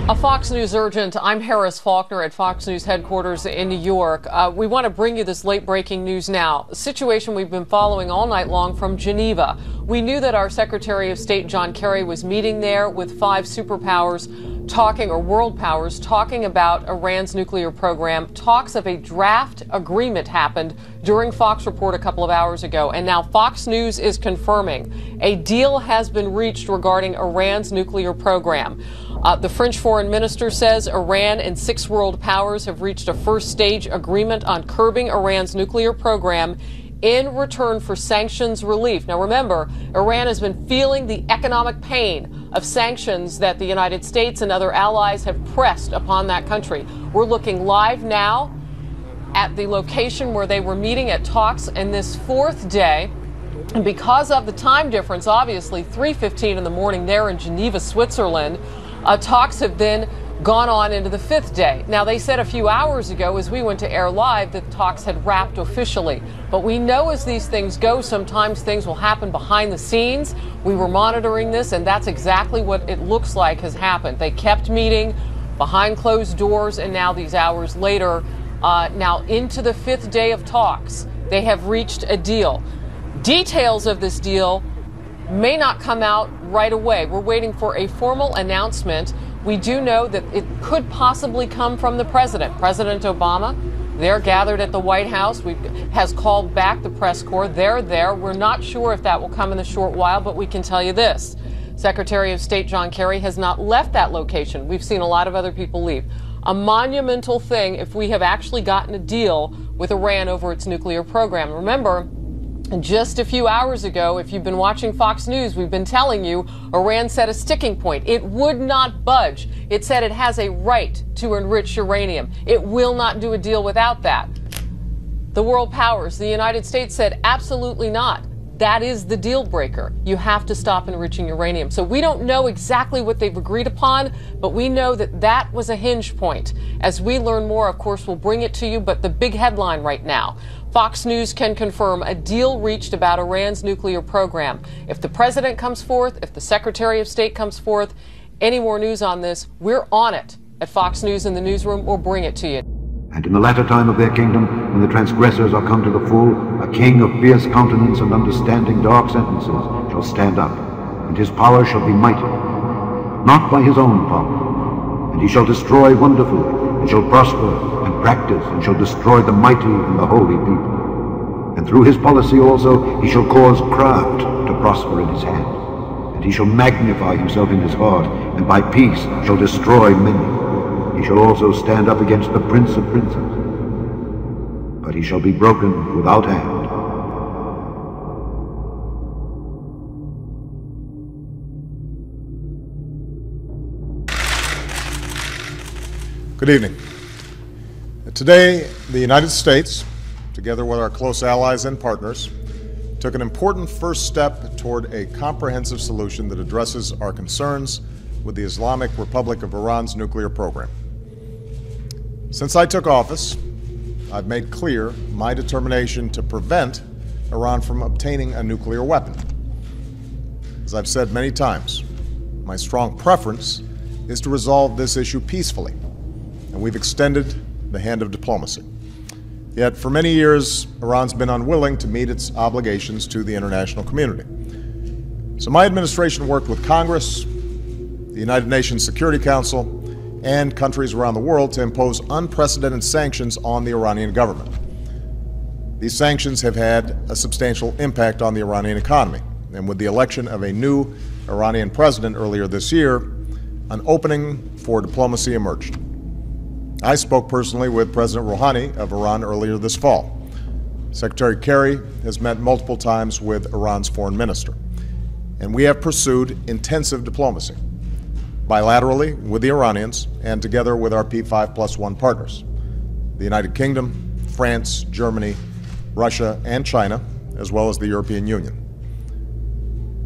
A Fox News urgent. I'm Harris Faulkner at Fox News headquarters in New York. We want to bring you this late breaking news now. A situation we've been following all night long from Geneva. We knew that our Secretary of State John Kerry was meeting there with 5 superpowers world powers talking about Iran's nuclear program. Talks of a draft agreement happened during Fox Report a couple of hours ago, and now Fox News is confirming a deal has been reached regarding Iran's nuclear program. The French foreign minister says Iran and 6 world powers have reached a first stage agreement on curbing Iran's nuclear program in return for sanctions relief. Now remember, Iran has been feeling the economic pain of sanctions that the United States and other allies have pressed upon that country. We're looking live now at the location where they were meeting at talks in this 4th day. And because of the time difference, obviously 3:15 in the morning there in Geneva, Switzerland, talks have then gone on into the 5th day. Now, they said a few hours ago as we went to air live that talks had wrapped officially. But we know as these things go, sometimes things will happen behind the scenes. We were monitoring this, and that's exactly what it looks like has happened. They kept meeting behind closed doors, and now these hours later, now into the 5th day of talks, they have reached a deal. Details of this deal may not come out right away. We're waiting for a formal announcement. We do know that it could possibly come from the president. President Obama, they're gathered at the White House, has called back the press corps. They're there. We're not sure if that will come in a short while, but we can tell you this. Secretary of State John Kerry has not left that location. We've seen a lot of other people leave. A monumental thing if we have actually gotten a deal with Iran over its nuclear program. Remember, just a few hours ago, if you've been watching Fox News, we've been telling you Iran set a sticking point. It would not budge. It said it has a right to enrich uranium. It will not do a deal without that. The world powers, the United States, said absolutely not. That is the deal breaker. You have to stop enriching uranium. So we don't know exactly what they've agreed upon, but we know that that was a hinge point. As we learn more, of course, we'll bring it to you. But the big headline right now, Fox News can confirm a deal reached about Iran's nuclear program. If the president comes forth, if the Secretary of State comes forth, any more news on this, we're on it at Fox News in the newsroom. We'll bring it to you. And in the latter time of their kingdom, when the transgressors are come to the full, a king of fierce countenance and understanding dark sentences shall stand up, and his power shall be mighty, not by his own power. And he shall destroy wonderfully, and shall prosper and practice, and shall destroy the mighty and the holy people. And through his policy also he shall cause craft to prosper in his hand. And he shall magnify himself in his heart, and by peace shall destroy many. He shall also stand up against the Prince of Princes, but he shall be broken without hand. Good evening. Today, the United States, together with our close allies and partners, took an important first step toward a comprehensive solution that addresses our concerns with the Islamic Republic of Iran's nuclear program. Since I took office, I've made clear my determination to prevent Iran from obtaining a nuclear weapon. As I've said many times, my strong preference is to resolve this issue peacefully, and we've extended the hand of diplomacy. Yet for many years, Iran's been unwilling to meet its obligations to the international community. So my administration worked with Congress, the United Nations Security Council, and countries around the world to impose unprecedented sanctions on the Iranian government. These sanctions have had a substantial impact on the Iranian economy, and with the election of a new Iranian president earlier this year, an opening for diplomacy emerged. I spoke personally with President Rouhani of Iran earlier this fall. Secretary Kerry has met multiple times with Iran's foreign minister, and we have pursued intensive diplomacy, bilaterally with the Iranians and together with our P5+1 partners, the United Kingdom, France, Germany, Russia, and China, as well as the European Union.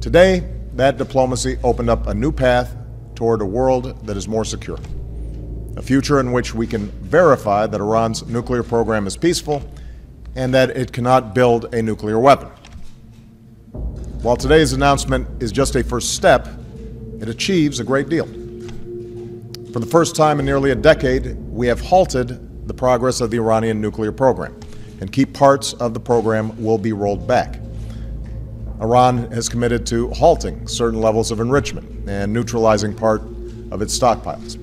Today, that diplomacy opened up a new path toward a world that is more secure, a future in which we can verify that Iran's nuclear program is peaceful and that it cannot build a nuclear weapon. While today's announcement is just a first step, it achieves a great deal. For the first time in nearly a decade, we have halted the progress of the Iranian nuclear program, and key parts of the program will be rolled back. Iran has committed to halting certain levels of enrichment and neutralizing part of its stockpiles.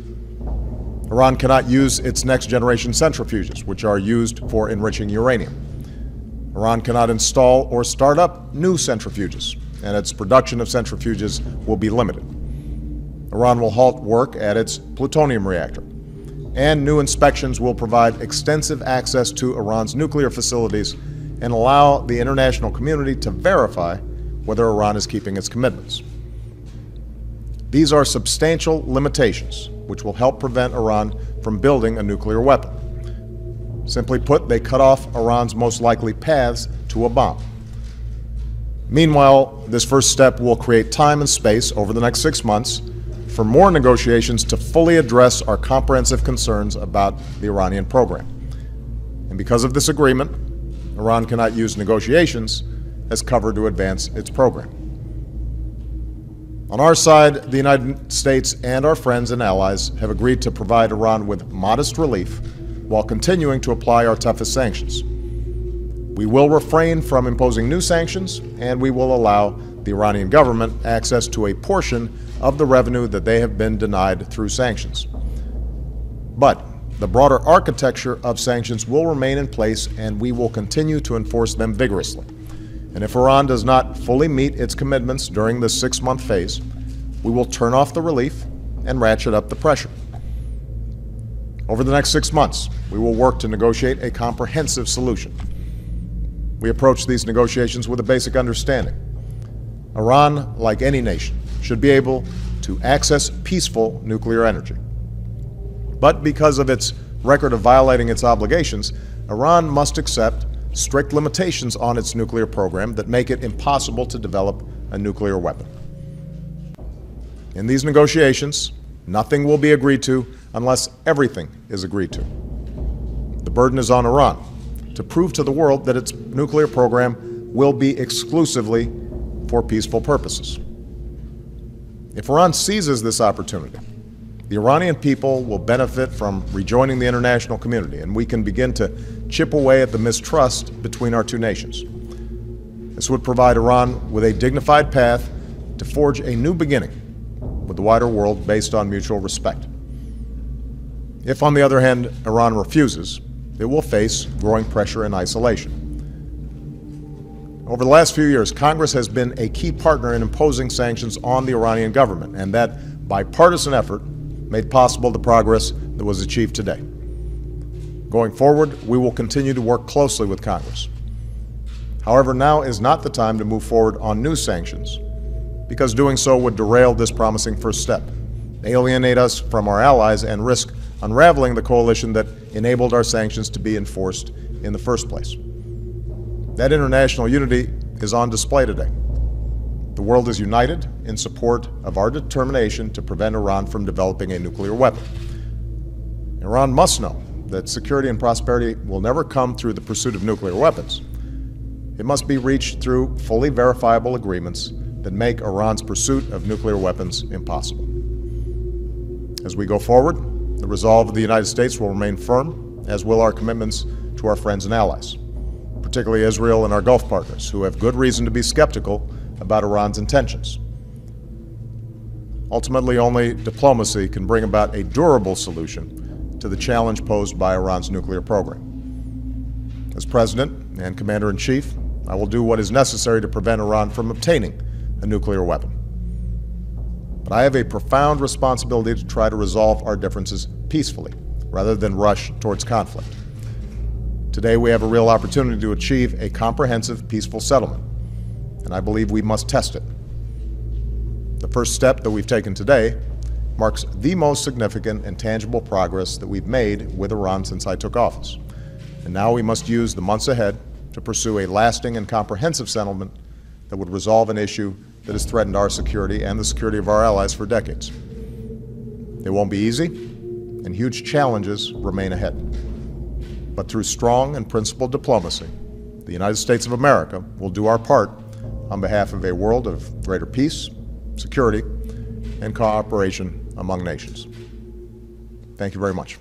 Iran cannot use its next-generation centrifuges, which are used for enriching uranium. Iran cannot install or start up new centrifuges, and its production of centrifuges will be limited. Iran will halt work at its plutonium reactor, and new inspections will provide extensive access to Iran's nuclear facilities and allow the international community to verify whether Iran is keeping its commitments. These are substantial limitations which will help prevent Iran from building a nuclear weapon. Simply put, they cut off Iran's most likely paths to a bomb. Meanwhile, this first step will create time and space over the next 6 months for more negotiations to fully address our comprehensive concerns about the Iranian program. And because of this agreement, Iran cannot use negotiations as cover to advance its program. On our side, the United States and our friends and allies have agreed to provide Iran with modest relief while continuing to apply our toughest sanctions. We will refrain from imposing new sanctions, and we will allow the Iranian government access to a portion of the revenue that they have been denied through sanctions. But the broader architecture of sanctions will remain in place, and we will continue to enforce them vigorously. And if Iran does not fully meet its commitments during this 6-month phase, we will turn off the relief and ratchet up the pressure. Over the next 6 months, we will work to negotiate a comprehensive solution. We approach these negotiations with a basic understanding. Iran, like any nation, should be able to access peaceful nuclear energy. But because of its record of violating its obligations, Iran must accept strict limitations on its nuclear program that make it impossible to develop a nuclear weapon. In these negotiations, nothing will be agreed to unless everything is agreed to. The burden is on Iran to prove to the world that its nuclear program will be exclusively for peaceful purposes. If Iran seizes this opportunity, the Iranian people will benefit from rejoining the international community, and we can begin to chip away at the mistrust between our two nations. This would provide Iran with a dignified path to forge a new beginning with the wider world based on mutual respect. If, on the other hand, Iran refuses, it will face growing pressure and isolation. Over the last few years, Congress has been a key partner in imposing sanctions on the Iranian government, and that bipartisan effort made possible the progress that was achieved today. Going forward, we will continue to work closely with Congress. However, now is not the time to move forward on new sanctions, because doing so would derail this promising first step, alienate us from our allies, and risk unraveling the coalition that enabled our sanctions to be enforced in the first place. That international unity is on display today. The world is united in support of our determination to prevent Iran from developing a nuclear weapon. Iran must know that security and prosperity will never come through the pursuit of nuclear weapons. It must be reached through fully verifiable agreements that make Iran's pursuit of nuclear weapons impossible. As we go forward, the resolve of the United States will remain firm, as will our commitments to our friends and allies, particularly Israel and our Gulf partners, who have good reason to be skeptical about Iran's intentions. Ultimately, only diplomacy can bring about a durable solution to the challenge posed by Iran's nuclear program. As President and Commander-in-Chief, I will do what is necessary to prevent Iran from obtaining a nuclear weapon. But I have a profound responsibility to try to resolve our differences peacefully, rather than rush towards conflict. Today, we have a real opportunity to achieve a comprehensive, peaceful settlement, and I believe we must test it. The first step that we've taken today marks the most significant and tangible progress that we've made with Iran since I took office. And now we must use the months ahead to pursue a lasting and comprehensive settlement that would resolve an issue that has threatened our security and the security of our allies for decades. It won't be easy, and huge challenges remain ahead. But through strong and principled diplomacy, the United States of America will do our part on behalf of a world of greater peace, security, and cooperation among nations. Thank you very much.